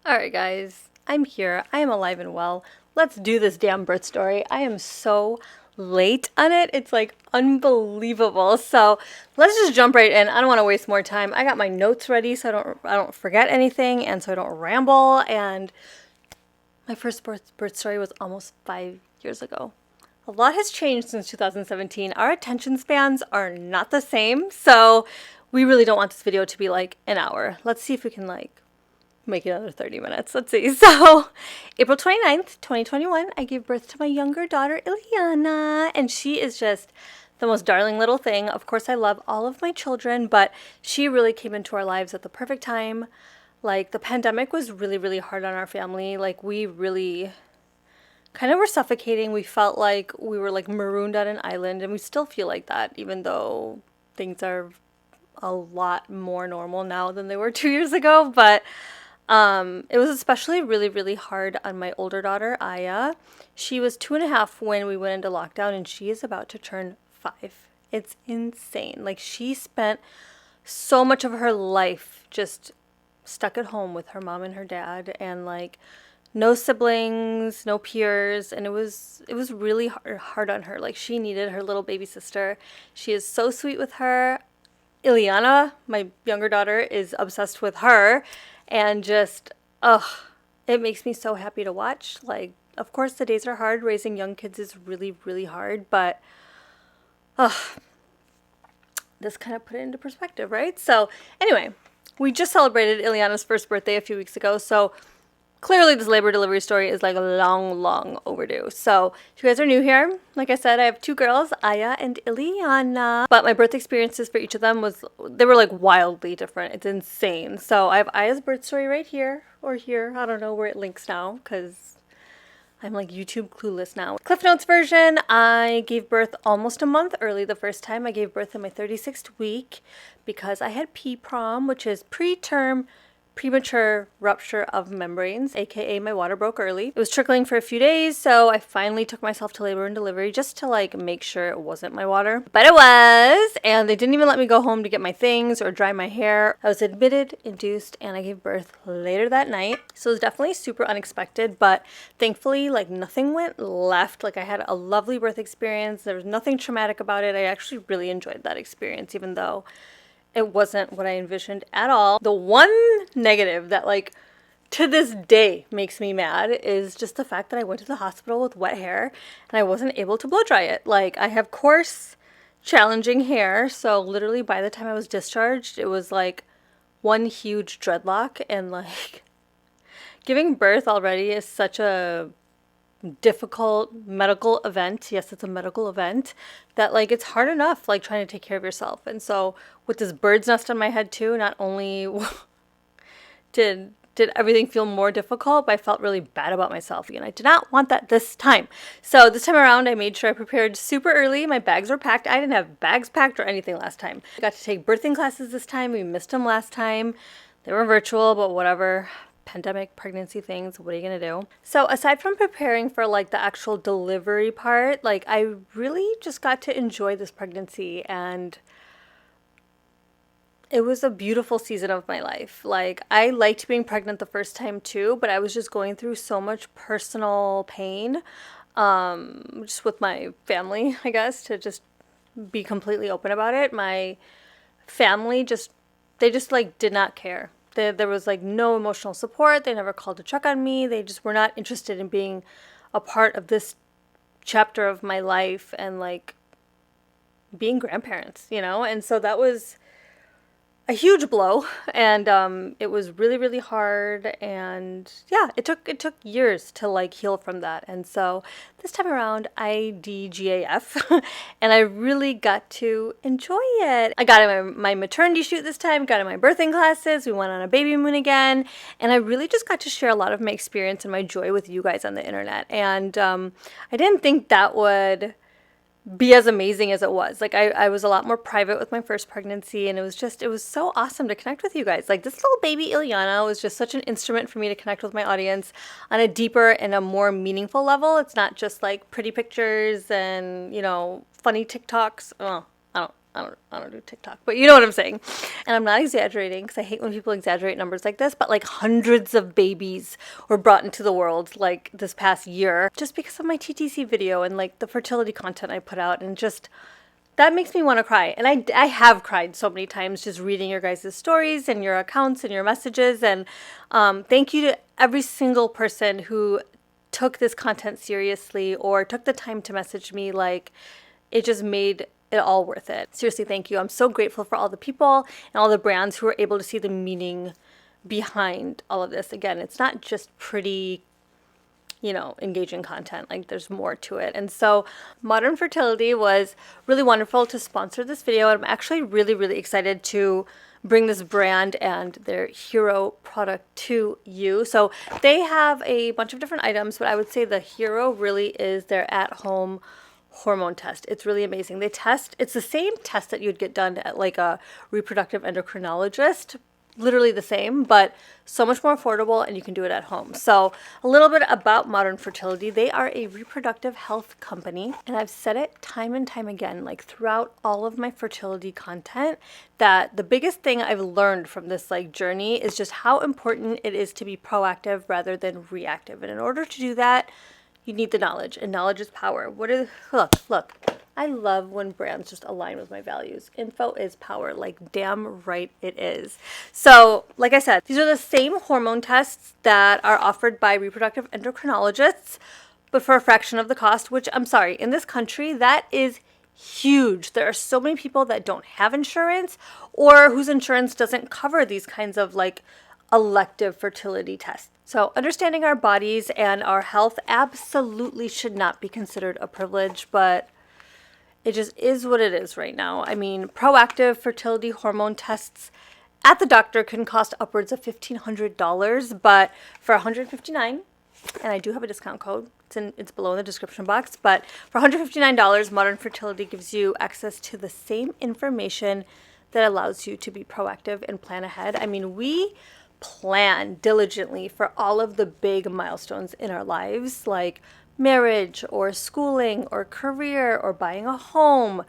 Alright guys, I'm here. I am alive and well. Let's do this damn birth story. I am so late on it. It's like unbelievable. So let's just jump right in. I don't want to waste more time. I got my notes ready so I don't forget anything and so I don't ramble. And my first birth story was almost 5 years ago. A lot has changed since 2017. Our attention spans are not the same. So we really don't want this video to be like an hour. Let's see if we can make it another 30 minutes. Let's see. So, April 29th, 2021, I gave birth to my younger daughter, Ileana, and she is just the most darling little thing. Of course, I love all of my children, but she really came into our lives at the perfect time. Like, the pandemic was really, really hard on our family. Like, we really kind of were suffocating. We felt like we were like marooned on an island, and we still feel like that, even though things are a lot more normal now than they were 2 years ago. But it was especially really, really hard on my older daughter, Aya. She was 2.5 when we went into lockdown, and she is about to turn 5. It's insane. Like, she spent so much of her life just stuck at home with her mom and her dad, and like no siblings, no peers, and it was really hard on her. Like, she needed her little baby sister. She is so sweet with her. Ileana, my younger daughter, is obsessed with her, and just, it makes me so happy to watch. Like, of course, the days are hard. Raising young kids is really, really hard, but, this kind of put it into perspective, right? So, anyway, we just celebrated Ileana's first birthday a few weeks ago, so clearly this labor delivery story is like long, long overdue. So if you guys are new here, like I said, I have 2 girls, Aya and Ileana. But my birth experiences for each of them they were like wildly different. It's insane. So I have Aya's birth story right here or here. I don't know where it links now because I'm like YouTube clueless now. Cliff Notes version, I gave birth almost a month early the first time. I gave birth in my 36th week because I had PPROM, which is preterm premature rupture of membranes, aka my water broke early. It was trickling for a few days, so I finally took myself to labor and delivery just to like make sure it wasn't my water. But it was, and they didn't even let me go home to get my things or dry my hair. I was admitted, induced, and I gave birth later that night. So it was definitely super unexpected, but thankfully like nothing went left. Like, I had a lovely birth experience. There was nothing traumatic about it. I actually really enjoyed that experience, even though it wasn't what I envisioned at all. The one negative that like to this day makes me mad is just the fact that I went to the hospital with wet hair and I wasn't able to blow dry it. Like, I have coarse, challenging hair, so literally by the time I was discharged, it was like one huge dreadlock, and like giving birth already is such a difficult medical event. Yes, it's a medical event that like it's hard enough like trying to take care of yourself. And so with this bird's nest on my head too, not only did everything feel more difficult, but I felt really bad about myself, and I did not want that this time. So this time around, I made sure I prepared super early. My bags were packed. I didn't have bags packed or anything last time. I got to take birthing classes this time. We missed them last time. They were virtual, but whatever. Pandemic, pregnancy things, what are you gonna do? So aside from preparing for like the actual delivery part, like I really just got to enjoy this pregnancy, and it was a beautiful season of my life. Like, I liked being pregnant the first time too, but I was just going through so much personal pain, just with my family, I guess, to just be completely open about it. My family they just like did not care. There was like no emotional support. They never called to check on me. They just were not interested in being a part of this chapter of my life and like being grandparents, And so that was a huge blow, and it was really, really hard, and yeah, it took years to like heal from that. And so this time around, I DGAF, and I really got to enjoy it. I got in my maternity shoot this time, got in my birthing classes, we went on a baby moon again, and I really just got to share a lot of my experience and my joy with you guys on the internet. And I didn't think that would be as amazing as it was. Like, I was a lot more private with my first pregnancy, and it was so awesome to connect with you guys. Like, this little baby Ileana was just such an instrument for me to connect with my audience on a deeper and a more meaningful level. It's not just like pretty pictures and, funny TikToks. Oh, I I don't do TikTok, but you know what I'm saying. And I'm not exaggerating because I hate when people exaggerate numbers like this, but like hundreds of babies were brought into the world like this past year just because of my TTC video and like the fertility content I put out, and just that makes me want to cry. And I have cried so many times just reading your guys' stories and your accounts and your messages. And thank you to every single person who took this content seriously or took the time to message me. Like, it just made it all worth it. Seriously, thank you. I'm so grateful for all the people and all the brands who are able to see the meaning behind all of this. Again, it's not just pretty, engaging content. Like, there's more to it. And so Modern Fertility was really wonderful to sponsor this video. And I'm actually really, really excited to bring this brand and their hero product to you. So they have a bunch of different items, but I would say the hero really is their at-home hormone test. It's really amazing. It's the same test that you'd get done at like a reproductive endocrinologist, literally the same, but so much more affordable, and you can do it at home. So a little bit about Modern Fertility. They are a reproductive health company, and I've said it time and time again, like throughout all of my fertility content, that the biggest thing I've learned from this like journey is just how important it is to be proactive rather than reactive. And in order to do that, you need the knowledge, and knowledge is power. Look, I love when brands just align with my values. Info is power, like damn right it is. So, like I said, these are the same hormone tests that are offered by reproductive endocrinologists, but for a fraction of the cost, which I'm sorry, in this country, that is huge. There are so many people that don't have insurance or whose insurance doesn't cover these kinds of like elective fertility tests. So understanding our bodies and our health absolutely should not be considered a privilege, but it just is what it is right now. I mean, proactive fertility hormone tests at the doctor can cost upwards of $1,500, but for $159, and I do have a discount code, it's below in the description box, but for $159, Modern Fertility gives you access to the same information that allows you to be proactive and plan ahead. I mean, we plan diligently for all of the big milestones in our lives, like marriage or schooling or career or buying a home.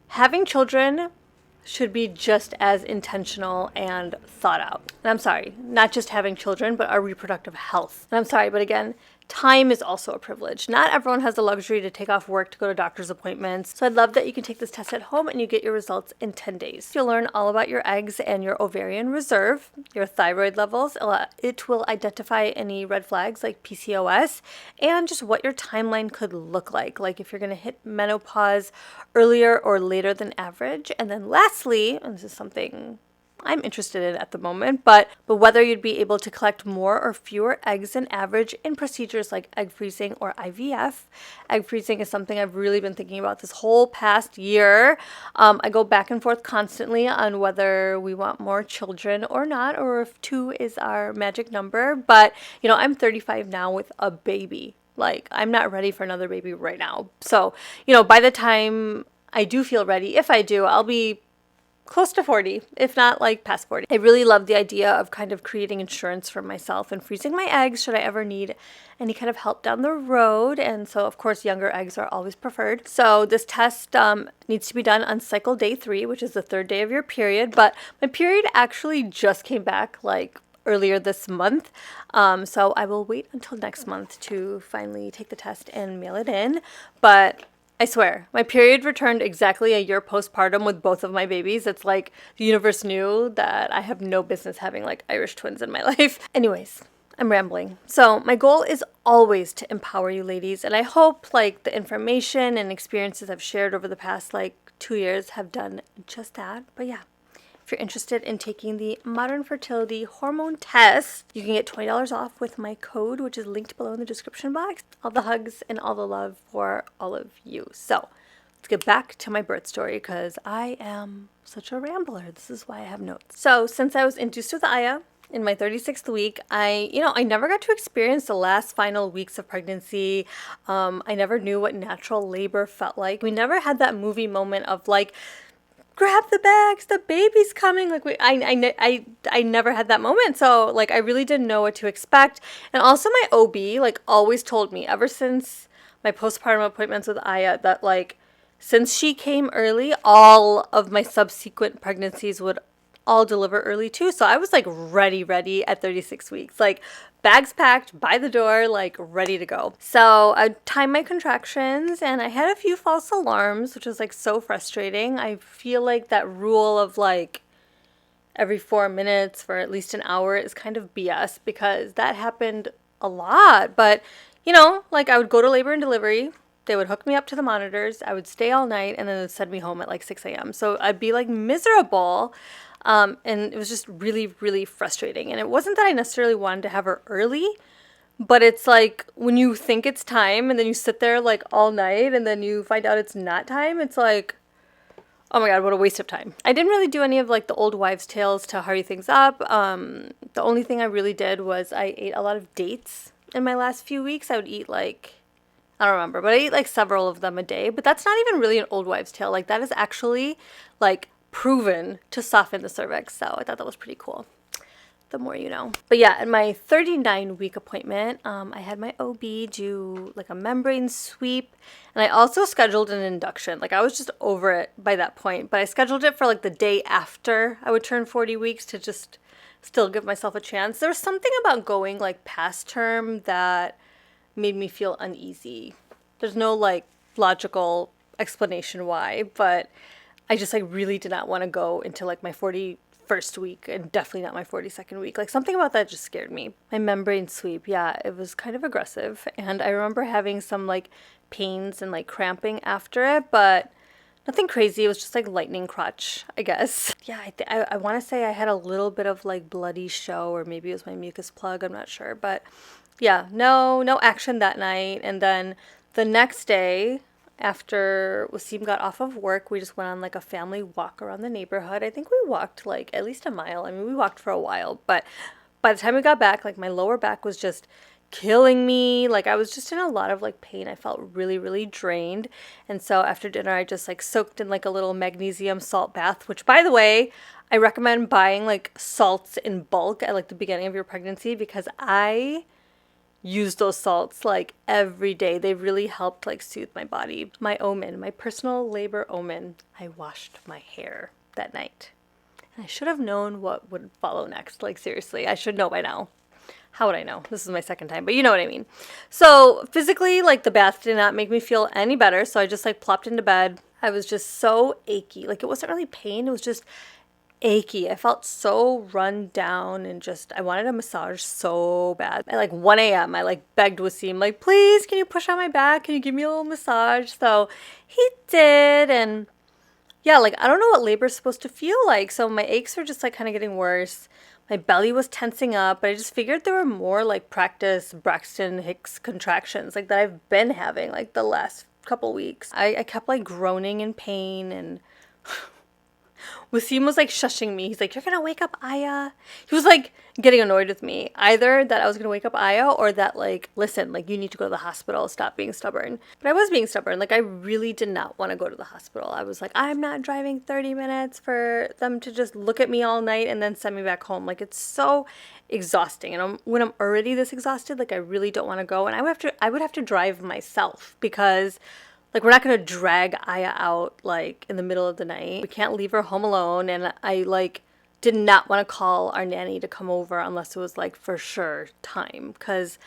Having children should be just as intentional and thought out. And I'm sorry, not just having children, but our reproductive health. And I'm sorry, but again, time is also a privilege. Not everyone has the luxury to take off work to go to doctor's appointments. So I'd love that you can take this test at home and you get your results in 10 days. You'll learn all about your eggs and your ovarian reserve, your thyroid levels. It will identify any red flags like PCOS and just what your timeline could look like if you're going to hit menopause earlier or later than average. And then lastly, and this is something I'm interested in at the moment, but whether you'd be able to collect more or fewer eggs than average in procedures like egg freezing or IVF. Egg freezing is something I've really been thinking about this whole past year. I go back and forth constantly on whether we want more children or not, or if 2 is our magic number. But, I'm 35 now with a baby. Like, I'm not ready for another baby right now. So, by the time I do feel ready, if I do, I'll be close to 40, if not like past 40. I really love the idea of kind of creating insurance for myself and freezing my eggs should I ever need any kind of help down the road. And so, of course, younger eggs are always preferred. So this test needs to be done on cycle day 3, which is the 3rd day of your period. But my period actually just came back like earlier this month. So I will wait until next month to finally take the test and mail it in. But I swear, my period returned exactly a year postpartum with both of my babies. It's like the universe knew that I have no business having like Irish twins in my life. Anyways, I'm rambling. So my goal is always to empower you ladies. And I hope like the information and experiences I've shared over the past like 2 years have done just that. But yeah. If you're interested in taking the Modern Fertility Hormone Test, you can get $20 off with my code, which is linked below in the description box. All the hugs and all the love for all of you. So let's get back to my birth story because I am such a rambler. This is why I have notes. So since I was induced with Aya in my 36th week, I never got to experience the last final weeks of pregnancy. I never knew what natural labor felt like. We never had that movie moment of like, grab the bags, the baby's coming. Like I never had that moment. So like I really didn't know what to expect. And also my OB like always told me ever since my postpartum appointments with Aya that like since she came early, all of my subsequent pregnancies would all deliver early too. So I was like ready at 36 weeks, like bags packed by the door, like ready to go. So I timed my contractions and I had a few false alarms, which was like so frustrating. I feel like that rule of like every 4 minutes for at least an hour is kind of BS because that happened a lot. But, you know, like I would go to labor and delivery. They would hook me up to the monitors. I would stay all night and then they'd send me home at like 6 a.m. So I'd be like miserable. And it was just really frustrating. And it wasn't that I necessarily wanted to have her early, but it's like when you think it's time and then you sit there like all night and then you find out it's not time, it's like, oh my God, what a waste of time. I didn't really do any of like the old wives' tales to hurry things up. The only thing I really did was I ate a lot of dates in my last few weeks. I would eat like, I don't remember, but I ate like several of them a day. But that's not even really an old wives' tale. Like that is actually like proven to soften the cervix. So I thought that was pretty cool. The more you know. But yeah, at my 39-week appointment, I had my OB do like a membrane sweep, and I also scheduled an induction. Like I was just over it by that point, but I scheduled it for like the day after I would turn 40 weeks to just still give myself a chance. There was something about going like past term that made me feel uneasy. There's no like logical explanation why, but I just like really did not want to go into like my 41st week and definitely not my 42nd week. Like something about that just scared me. My membrane sweep, yeah, it was kind of aggressive. And I remember having some like pains and like cramping after it, but nothing crazy. It was just like lightning crotch, I guess. Yeah, I want to say I had a little bit of like bloody show, or maybe it was my mucus plug. I'm not sure. But yeah, no action that night. And then the next day, after Wasim got off of work, we just went on like a family walk around the neighborhood. I think we walked like at least a mile. I mean, we walked for a while, but by the time we got back, like my lower back was just killing me. Like I was just in a lot of like pain. I felt really drained. And so after dinner, I just like soaked in like a little magnesium salt bath, which by the way, I recommend buying like salts in bulk at like the beginning of your pregnancy because I use those salts like every day. They really helped like soothe my body. My omen, my personal labor omen. I washed my hair that night. And I should have known what would follow next. Like seriously, I should know by now. How would I know? This is my second time, but you know what I mean. So physically, like the bath did not make me feel any better. So I just like plopped into bed. I was just so achy. Like it wasn't really pain. It was just achy. I felt so run down and just, I wanted a massage so bad. At like 1 a.m., I like begged Wasim, like, please, can you push on my back? Can you give me a little massage? So he did. And yeah, like, I don't know what labor is supposed to feel like. So my aches were just like kind of getting worse. My belly was tensing up, but I just figured there were more like practice Braxton Hicks contractions like that I've been having like the last couple weeks. I kept like groaning in pain, and Wasim was like shushing me. He's like, you're gonna wake up Aya. He was like getting annoyed with me. Either that I was gonna wake up Aya or that like, listen, like you need to go to the hospital. Stop being stubborn. But I was being stubborn. Like I really did not want to go to the hospital. I was like, I'm not driving 30 minutes for them to just look at me all night and then send me back home. Like it's so exhausting. And when I'm already this exhausted, like I really don't want to go. And I would have to drive myself because like, we're not going to drag Aya out, like, in the middle of the night. We can't leave her home alone. And I, like, did not want to call our nanny to come over unless it was, like, for sure time. Because,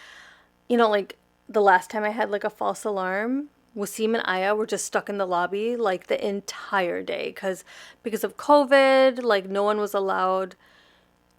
you know, like, the last time I had, like, a false alarm, Wasim and Aya were just stuck in the lobby, like, the entire day. Because of COVID, like, no one was allowed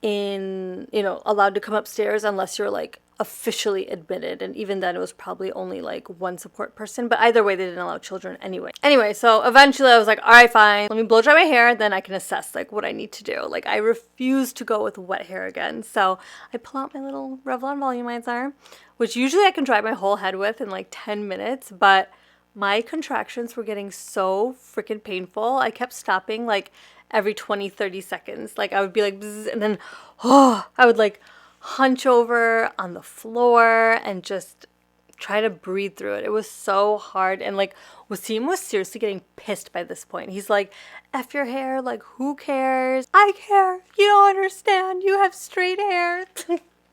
allowed to come upstairs unless you're, like, officially admitted, and even then it was probably only like one support person, but either way they didn't allow children anyway. So eventually I was like, all right, fine, let me blow dry my hair, then I can assess like what I need to do. Like I refuse to go with wet hair again, so I pull out my little Revlon volumizer, which usually I can dry my whole head with in like 10 minutes, but my contractions were getting so freaking painful. I kept stopping like every 20-30 seconds. Like I would be like bzz, and then I would like hunch over on the floor and just try to breathe through it. It was so hard. And like Wasim was seriously getting pissed by this point. He's like, F your hair, like who cares? I care. You don't understand. You have straight hair.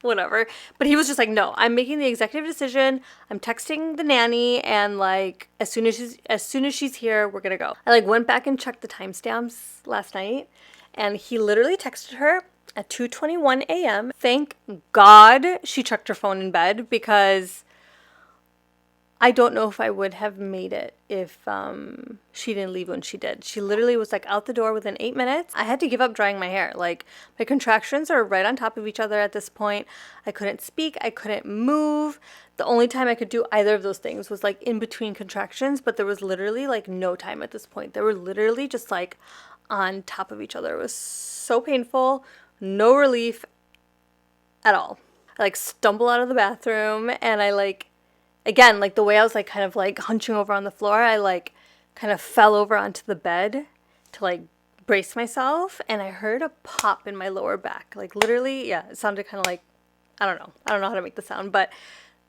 whatever. But he was just like, no, I'm making the executive decision. I'm texting the nanny, and like as soon as she's here, we're gonna go. I like went back and checked the timestamps last night, and he literally texted her at 2:21 a.m. Thank God she checked her phone in bed, because I don't know if I would have made it if she didn't leave when she did. She literally was like out the door within 8 minutes. I had to give up drying my hair. Like, my contractions are right on top of each other at this point. I couldn't speak. I couldn't move. The only time I could do either of those things was like in between contractions, but there was literally like no time at this point. They were literally just like on top of each other. It was so painful. No relief at all. I like stumble out of the bathroom, and I like, again, like the way I was like kind of like hunching over on the floor, I like kind of fell over onto the bed to like brace myself, and I heard a pop in my lower back. Like literally, yeah, it sounded kind of like, I don't know how to make the sound, but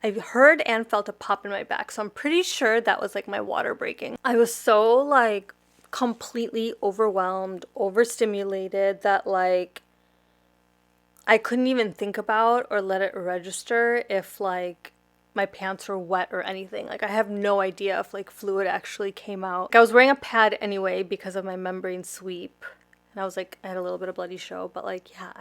I heard and felt a pop in my back. So I'm pretty sure that was like my water breaking. I was so like completely overwhelmed, overstimulated, that like I couldn't even think about or let it register if like my pants were wet or anything. Like, I have no idea if like fluid actually came out. Like, I was wearing a pad anyway because of my membrane sweep, and I was like, I had a little bit of bloody show, but like, yeah,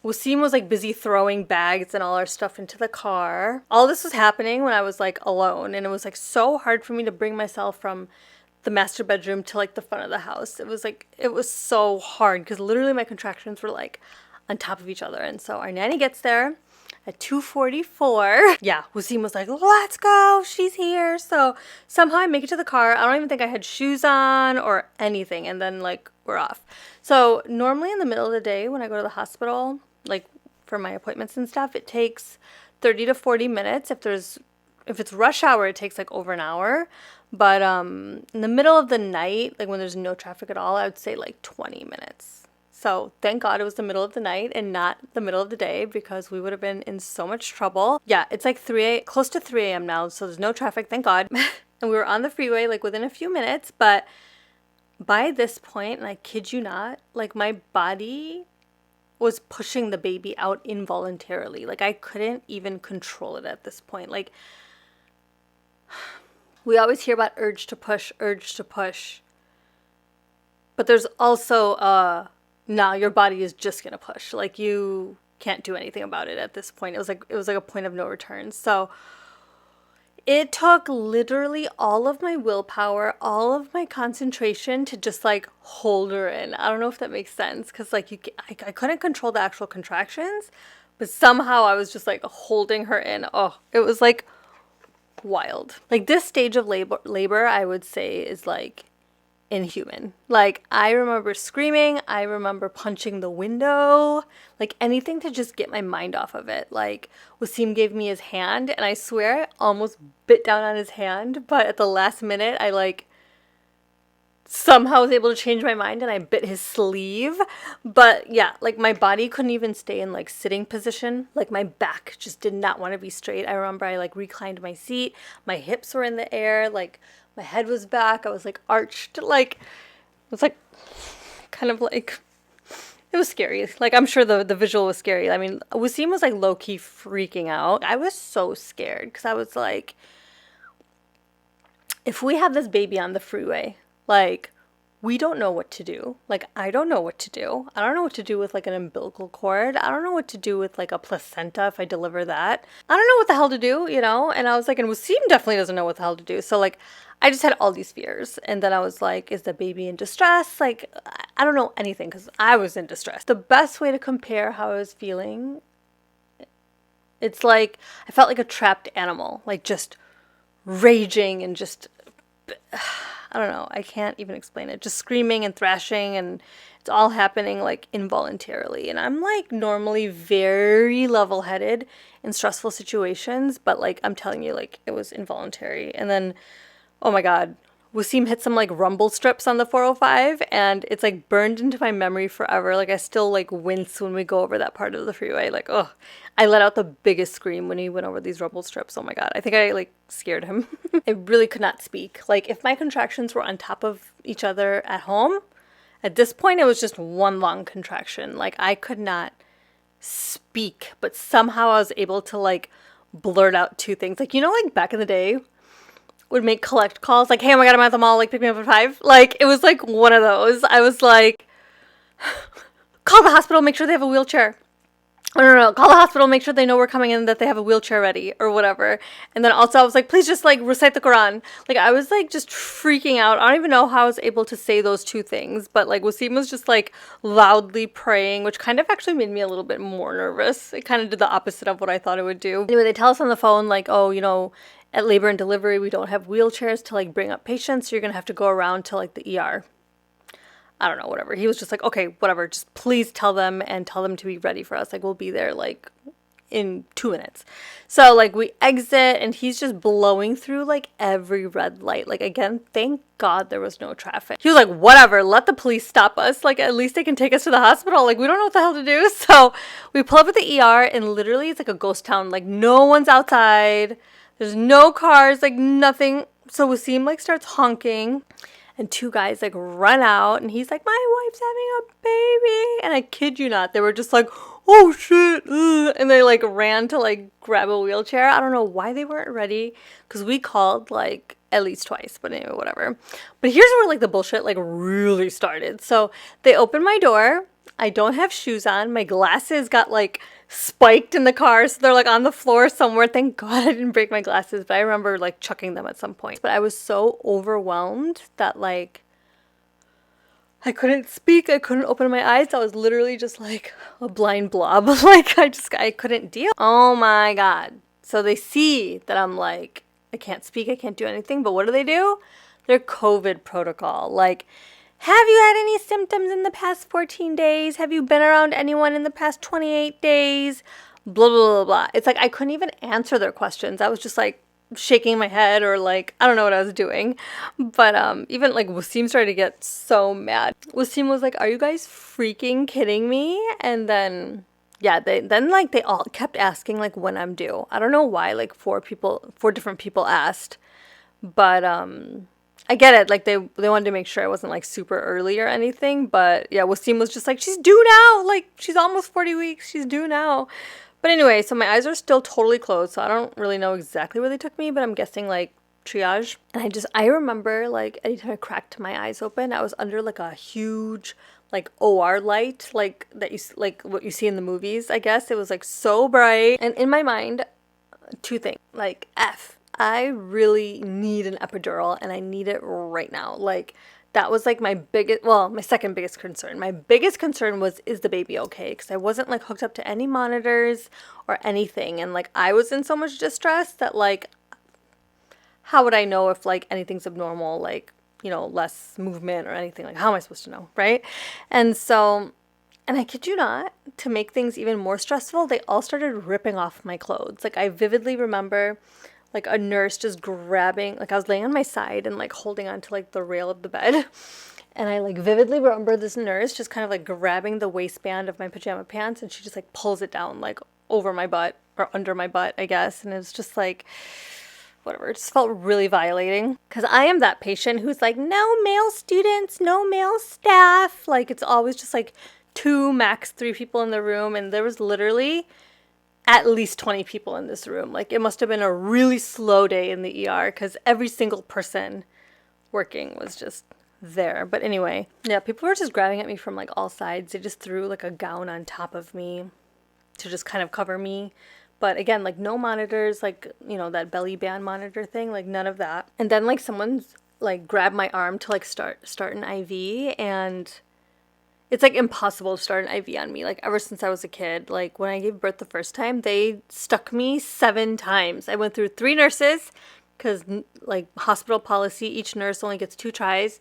Wasim was like busy throwing bags and all our stuff into the car. All this was happening when I was like alone, and it was like so hard for me to bring myself from the master bedroom to like the front of the house. It was so hard because literally my contractions were like on top of each other. And so our nanny gets there at 2:44. Yeah, Wasim was like, let's go, she's here. So somehow I make it to the car. I don't even think I had shoes on or anything. And then like we're off. So normally in the middle of the day when I go to the hospital, like for my appointments and stuff, it takes 30 to 40 minutes. If it's rush hour, it takes like over an hour. But in the middle of the night, like when there's no traffic at all, I would say like 20 minutes. So thank God it was the middle of the night and not the middle of the day, because we would have been in so much trouble. Yeah, it's like close to 3 a.m. now, so there's no traffic, thank God. And we were on the freeway like within a few minutes, but by this point, and I kid you not, like my body was pushing the baby out involuntarily. Like I couldn't even control it at this point. Like, we always hear about urge to push, but there's also now your body is just gonna push. Like, you can't do anything about it at this point. It was like a point of no return. So it took literally all of my willpower, all of my concentration to just like hold her in. I don't know if that makes sense, because like I couldn't control the actual contractions, but somehow I was just like holding her in. Oh, it was like wild. Like, this stage of labor I would say is like inhuman. Like, I remember screaming, I remember punching the window, like anything to just get my mind off of it. Like, Wasim gave me his hand, and I swear I almost bit down on his hand, but at the last minute I like somehow was able to change my mind and I bit his sleeve. But yeah, like my body couldn't even stay in like sitting position. Like, my back just did not want to be straight. I remember I like reclined my seat, my hips were in the air, like my head was back, I was like arched, like it was like kind of like, it was scary. Like, I'm sure the visual was scary. I mean, Wasim was like low-key freaking out. I was so scared because I was like, if we have this baby on the freeway, like, we don't know what to do. Like, I don't know what to do. I don't know what to do with like an umbilical cord. I don't know what to do with like a placenta if I deliver that. I don't know what the hell to do, you know? And I was like, and Wasim definitely doesn't know what the hell to do. So like, I just had all these fears. And then I was like, is the baby in distress? Like, I don't know anything because I was in distress. The best way to compare how I was feeling, it's like I felt like a trapped animal, like just raging and just, I don't know, I can't even explain it. Just screaming and thrashing, and it's all happening like involuntarily. And I'm like normally very level-headed in stressful situations, but like I'm telling you, like it was involuntary. And then, oh my God, Wasim hit some like rumble strips on the 405, and it's like burned into my memory forever. Like, I still like wince when we go over that part of the freeway. Like, oh, I let out the biggest scream when he went over these rumble strips. Oh my God, I think I like scared him. I really could not speak. Like, if my contractions were on top of each other at home, at this point it was just one long contraction. Like, I could not speak, but somehow I was able to like blurt out two things. Like, you know, like back in the day, would make collect calls like, hey, oh my god, I'm at the mall, like pick me up at 5. Like, it was like one of those. I was like, call the hospital, make sure they have a wheelchair. No, call the hospital, make sure they know we're coming in, that they have a wheelchair ready or whatever. And then also I was like, please just like recite the Quran. Like, I was like just freaking out. I don't even know how I was able to say those two things, but like Wasim was just like loudly praying, which kind of actually made me a little bit more nervous. It kind of did the opposite of what I thought it would do. Anyway, they tell us on the phone like, oh, you know, at labor and delivery, we don't have wheelchairs to like bring up patients, so you're gonna have to go around to like the ER. I don't know, whatever. He was just like, okay, whatever, just please tell them and tell them to be ready for us. Like, we'll be there like in 2 minutes. So like we exit and he's just blowing through like every red light. Like, again, thank God there was no traffic. He was like, whatever, let the police stop us. Like, at least they can take us to the hospital. Like, we don't know what the hell to do. So we pull up at the ER and literally it's like a ghost town. Like, no one's outside. There's no cars, like nothing. So Wasim like starts honking. And two guys like run out and he's like, my wife's having a baby. And I kid you not, they were just like, oh shit. Ugh. And they like ran to like grab a wheelchair. I don't know why they weren't ready, because we called like at least twice, but anyway, whatever. But here's where like the bullshit like really started. So they opened my door. I don't have shoes on. My glasses got like spiked in the car, so they're like on the floor somewhere. Thank God I didn't break my glasses, but I remember like chucking them at some point. But I was so overwhelmed that like I couldn't speak, I couldn't open my eyes. I was literally just like a blind blob. Like, I couldn't deal. Oh my God. So they see that I'm like, I can't speak, I can't do anything, but what do? Their COVID protocol. Like, have you had any symptoms in the past 14 days? Have you been around anyone in the past 28 days? Blah, blah, blah, blah. It's like I couldn't even answer their questions. I was just like shaking my head or like, I don't know what I was doing. But even like Wasim started to get so mad. Wasim was like, are you guys freaking kidding me? And then, yeah, they all kept asking like when I'm due. I don't know why, like four different people asked. But I get it, like they wanted to make sure I wasn't like super early or anything, but yeah, Wasim was just like, she's due now, like she's almost 40 weeks, she's due now. But anyway, so my eyes are still totally closed, so I don't really know exactly where they took me, but I'm guessing like triage. And I remember like anytime I cracked my eyes open, I was under like a huge like OR light, like that you like what you see in the movies, I guess. It was like so bright. And in my mind, two things, like I really need an epidural and I need it right now. Like, that was like my second biggest concern. My biggest concern was, is the baby okay? Because I wasn't like hooked up to any monitors or anything. And like, I was in so much distress that like, how would I know if like anything's abnormal, like, you know, less movement or anything? Like, how am I supposed to know, right? And so, and I kid you not, to make things even more stressful, they all started ripping off my clothes. Like, I vividly remember like a nurse just grabbing, like I was laying on my side and like holding on to like the rail of the bed. And I like vividly remember this nurse just kind of like grabbing the waistband of my pajama pants and she just like pulls it down like over my butt or under my butt, I guess. And it was just like, whatever, it just felt really violating. Because I am that patient who's like, no male students, no male staff. Like, it's always just like 2, max 3 people in the room. And there was literally at least 20 people in this room. Like, it must have been a really slow day in the ER because every single person working was just there. But anyway, yeah, people were just grabbing at me from like all sides. They just threw like a gown on top of me to just kind of cover me. But again, like no monitors, like, you know, that belly band monitor thing, like none of that. And then like someone's like grabbed my arm to like start an IV, and it's like impossible to start an IV on me. Like, ever since I was a kid, like when I gave birth the first time, they stuck me 7 times. I went through 3 nurses because like hospital policy, each nurse only gets 2 tries.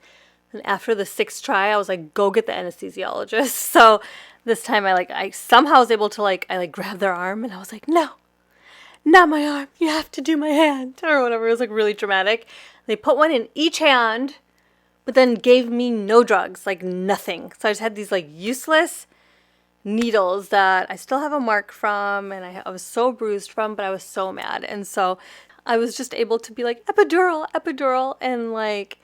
And after the 6th try, I was like, go get the anesthesiologist. So this time I somehow was able to I grabbed their arm and I was like, no, not my arm. You have to do my hand or whatever. It was like really dramatic. They put one in each hand, but then gave me no drugs, like nothing. So I just had these like useless needles that I still have a mark from, and I was so bruised from, but I was so mad. And so I was just able to be like, epidural, epidural. And like,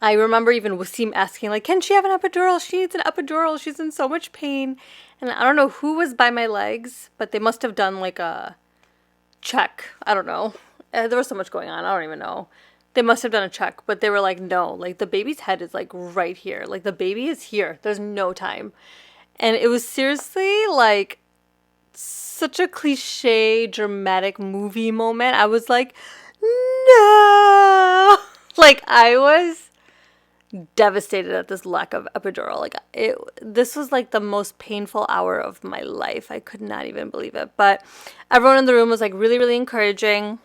I remember even Wasim asking, like, can she have an epidural? She needs an epidural. She's in so much pain. And I don't know who was by my legs, but they must have done like a check. I don't know. There was so much going on. I don't even know. They must have done a check, but they were like, no, like the baby's head is like right here. Like the baby is here. There's no time. And it was seriously like such a cliche, dramatic movie moment. I was like, no. Like I was devastated at this lack of epidural. Like this was like the most painful hour of my life. I could not even believe it. But everyone in the room was like really, really encouraging.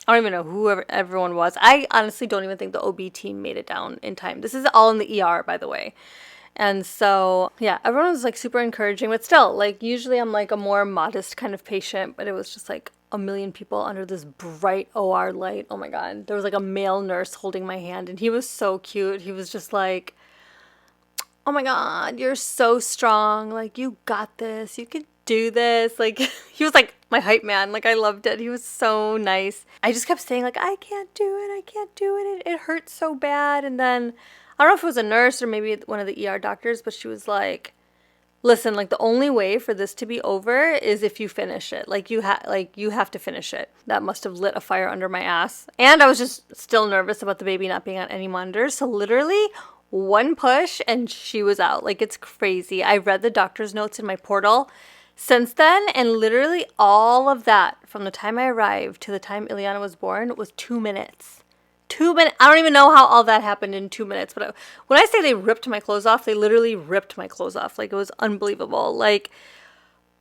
I don't even know who everyone was. I honestly don't even think the OB team made it down in time. This is all in the ER, by the way. And so, yeah, everyone was like super encouraging, but still, like usually I'm like a more modest kind of patient, but it was just like a million people under this bright OR light. Oh my God. There was like a male nurse holding my hand and he was so cute. He was just like, oh my God, you're so strong. Like, you got this. You could do this. Like, he was like my hype man. Like, I loved it. He was so nice. I just kept saying, like, I can't do it. I can't do it. It hurts so bad. And then, I don't know if it was a nurse or maybe one of the ER doctors, but she was like, listen, like, the only way for this to be over is if you finish it. Like, you have to finish it. That must have lit a fire under my ass. And I was just still nervous about the baby not being on any monitors. So literally one push and she was out. Like, it's crazy. I read the doctor's notes in my portal since then, and literally all of that from the time I arrived to the time Ileana was born was 2 minutes. 2 minutes. I don't even know how all that happened in 2 minutes, but when I say they ripped my clothes off, they literally ripped my clothes off. Like, it was unbelievable. Like,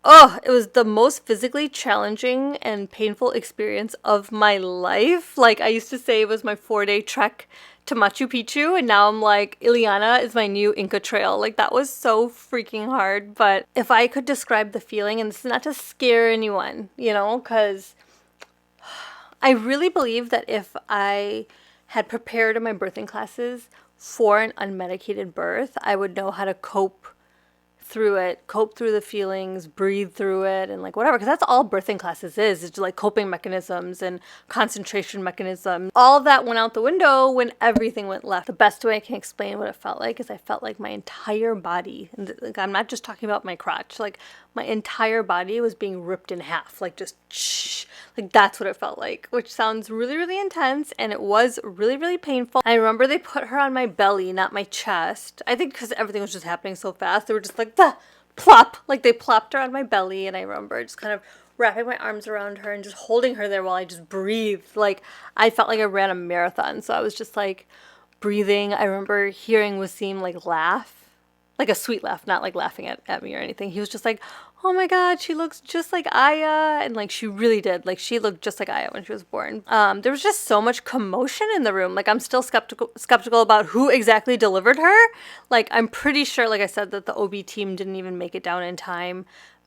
oh, it was the most physically challenging and painful experience of my life. Like, I used to say it was my 4-day trek to Machu Picchu, and now I'm like, Ileana is my new Inca Trail. Like, that was so freaking hard. But if I could describe the feeling, and this is not to scare anyone, you know, because I really believe that if I had prepared in my birthing classes for an unmedicated birth, I would know how to cope through the feelings, breathe through it, and like whatever, because that's all birthing classes is. It's just like coping mechanisms and concentration mechanisms. All of that went out the window when everything went left. The best way I can explain what it felt like is I felt like my entire body, and like, I'm not just talking about my crotch, like my entire body was being ripped in half, like just like that's what it felt like, which sounds really, really intense, and it was really, really painful. I remember they put her on my belly, not my chest. I think because everything was just happening so fast, they were just like, plop, like they plopped her on my belly, and I remember just kind of wrapping my arms around her and just holding her there while I just breathed. Like, I felt like I ran a marathon, so I was just like breathing. I remember hearing Wasim like laugh, like a sweet laugh, not like laughing at me or anything. He was just like, oh my God, she looks just like Aya. And like, she really did. Like, she looked just like Aya when she was born. There was just so much commotion in the room. Like, I'm still skeptical about who exactly delivered her. Like, I'm pretty sure, like I said, that the OB team didn't even make it down in time.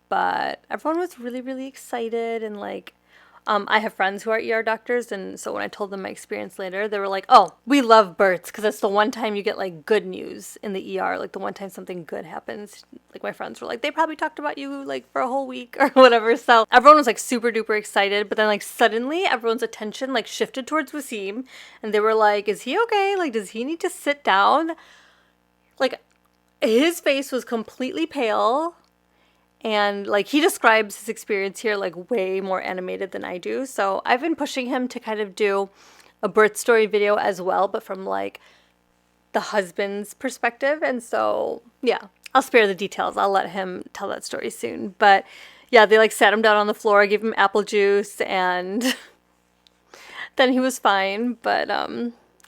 But everyone was really, really excited, and like, I have friends who are ER doctors, and so when I told them my experience later, they were like, oh, we love births because it's the one time you get like good news in the ER, like the one time something good happens. Like, my friends were like, they probably talked about you like for a whole week or whatever. So everyone was like super duper excited, but then like suddenly everyone's attention like shifted towards Wasim, and they were like, is he okay? Like, does he need to sit down? Like, his face was completely pale. And like, he describes his experience here like way more animated than I do. So I've been pushing him to kind of do a birth story video as well, but from like the husband's perspective. And so, yeah, I'll spare the details. I'll let him tell that story soon. But yeah, they like sat him down on the floor, gave him apple juice, and then he was fine. But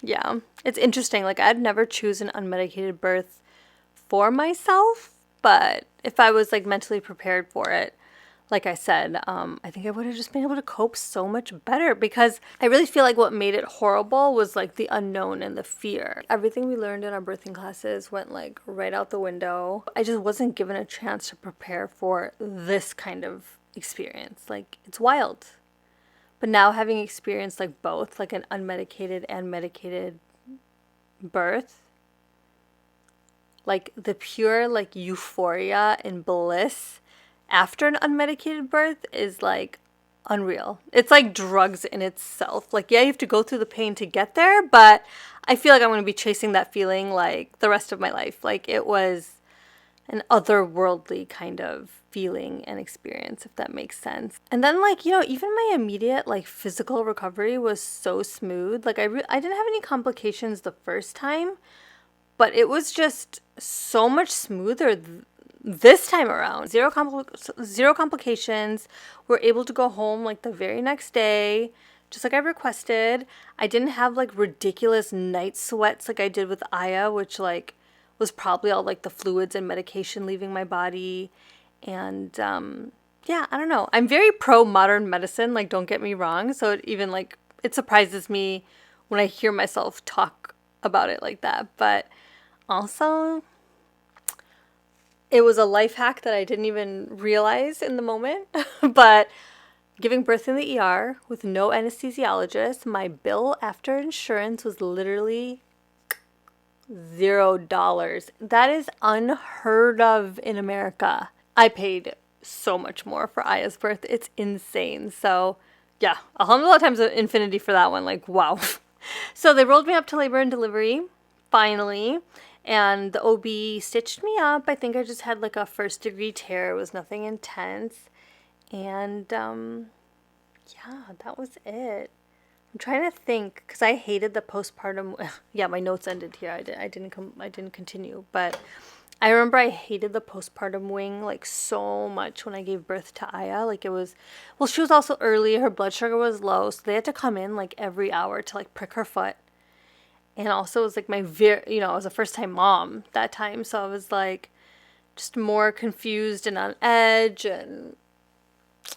yeah, it's interesting. Like, I'd never choose an unmedicated birth for myself. But if I was like mentally prepared for it, like I said, I think I would have just been able to cope so much better, because I really feel like what made it horrible was like the unknown and the fear. Everything we learned in our birthing classes went like right out the window. I just wasn't given a chance to prepare for this kind of experience. Like, it's wild. But now, having experienced like both, like an unmedicated and medicated birth, like the pure like euphoria and bliss after an unmedicated birth is like unreal. It's like drugs in itself. Like, yeah, you have to go through the pain to get there, but I feel like I'm going to be chasing that feeling like the rest of my life. Like, it was an otherworldly kind of feeling and experience, if that makes sense. And then, like, even my immediate like physical recovery was so smooth. Like, I didn't have any complications the first time, but it was just so much smoother this time around. Zero complications. We're able to go home like the very next day, just like I requested. I didn't have like ridiculous night sweats like I did with Aya, which like was probably all like the fluids and medication leaving my body. And yeah, I don't know. I'm very pro modern medicine, like, don't get me wrong. So it surprises me when I hear myself talk about it like that. But also, it was a life hack that I didn't even realize in the moment. But giving birth in the ER with no anesthesiologist, my bill after insurance was literally $0. That is unheard of in America. I paid so much more for Aya's birth. It's insane. So yeah, alhamdulillah times infinity for that one. Like, wow. So they rolled me up to labor and delivery, finally. And the OB stitched me up. I think I just had like a first-degree tear. It was nothing intense. And yeah, that was it. I'm trying to think because I hated the postpartum. Yeah, my notes ended here. I didn't continue. But I remember I hated the postpartum wing like so much when I gave birth to Aya. Like, it was, well, she was also early. Her blood sugar was low, so they had to come in like every hour to like prick her foot. And also, it was like I was a first-time mom that time, so I was like just more confused and on edge, and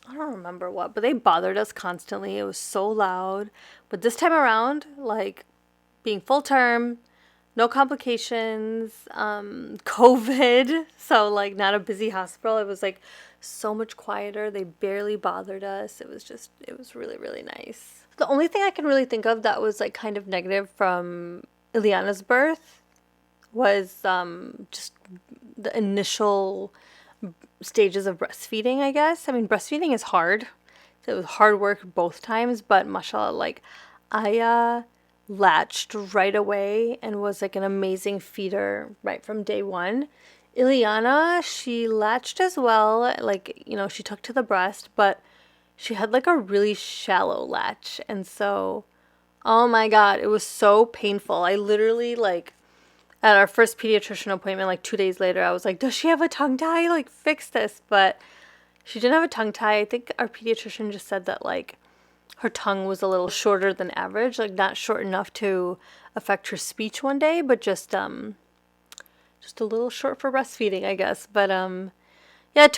I don't remember what, but they bothered us constantly. It was so loud. But this time around, like, being full term, no complications, COVID, so like not a busy hospital. It was like so much quieter. They barely bothered us. It was really, really nice. The only thing I can really think of that was like kind of negative from Ileana's birth was just the initial stages of breastfeeding, I guess. I mean, breastfeeding is hard. So it was hard work both times, but mashallah, like, Aya latched right away and was like an amazing feeder right from day one. Ileana, she latched as well. Like, she took to the breast, but she had like a really shallow latch. And so, oh my God, it was so painful. I literally, like, at our first pediatrician appointment, like 2 days later, I was like, does she have a tongue tie? Like, fix this. But she didn't have a tongue tie. I think our pediatrician just said that, like, her tongue was a little shorter than average, like not short enough to affect her speech one day, but just a little short for breastfeeding, I guess. But yeah, it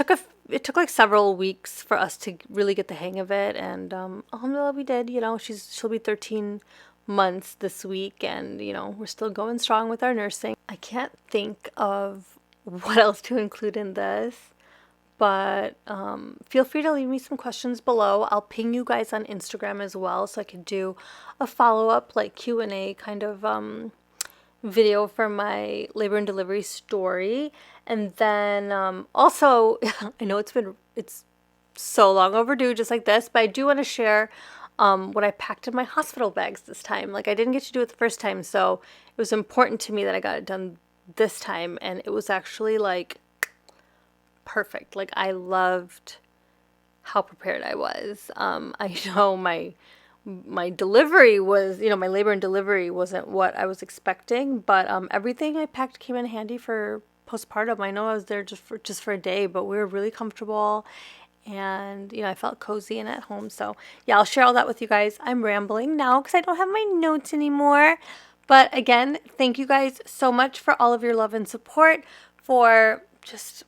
took like several weeks for us to really get the hang of it, and alhamdulillah we did. She'll be 13 months this week, and we're still going strong with our nursing. I can't think of what else to include in this, but feel free to leave me some questions below. I'll ping you guys on Instagram as well, so I could do a follow-up like Q&A kind of video for my labor and delivery story. And then also, I know it's so long overdue just like this, but I do want to share what I packed in my hospital bags this time. Like, I didn't get to do it the first time, so it was important to me that I got it done this time, and it was actually like perfect. Like, I loved how prepared I was. I know my delivery was, my labor and delivery wasn't what I was expecting, but everything I packed came in handy for postpartum. I know I was there just for a day, but we were really comfortable, and I felt cozy and at home. So yeah, I'll share all that with you guys. I'm rambling now because I don't have my notes anymore. But again, thank you guys so much for all of your love and support for just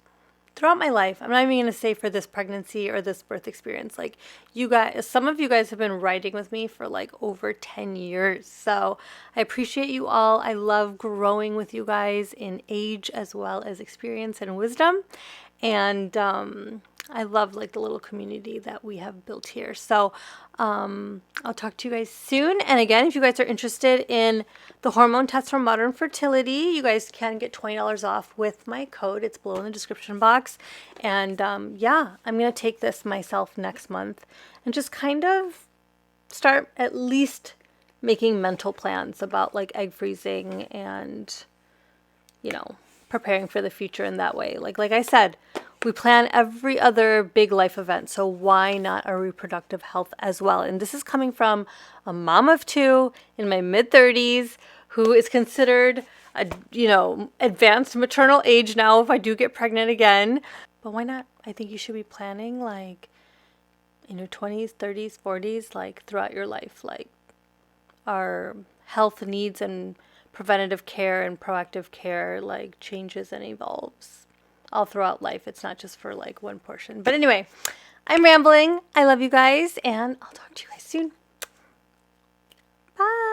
throughout my life. I'm not even going to say for this pregnancy or this birth experience. Like, you guys, some of you guys have been riding with me for like over 10 years. So I appreciate you all. I love growing with you guys in age as well as experience and wisdom. And I love like the little community that we have built here. So I'll talk to you guys soon. And again, if you guys are interested in the hormone test for modern fertility, you guys can get $20 off with my code. It's below in the description box. And yeah, I'm going to take this myself next month and just kind of start at least making mental plans about like egg freezing and, you know, preparing for the future in that way. Like I said, we plan every other big life event, so why not our reproductive health as well? And this is coming from a mom of two in my mid-30s who is considered a, you know, advanced maternal age now if I do get pregnant again. But why not? I think you should be planning like in your 20s, 30s, 40s, like throughout your life, like our health needs and preventative care and proactive care like changes and evolves all throughout life. It's not just for like one portion. But anyway, I'm rambling. I love you guys, and I'll talk to you guys soon. Bye.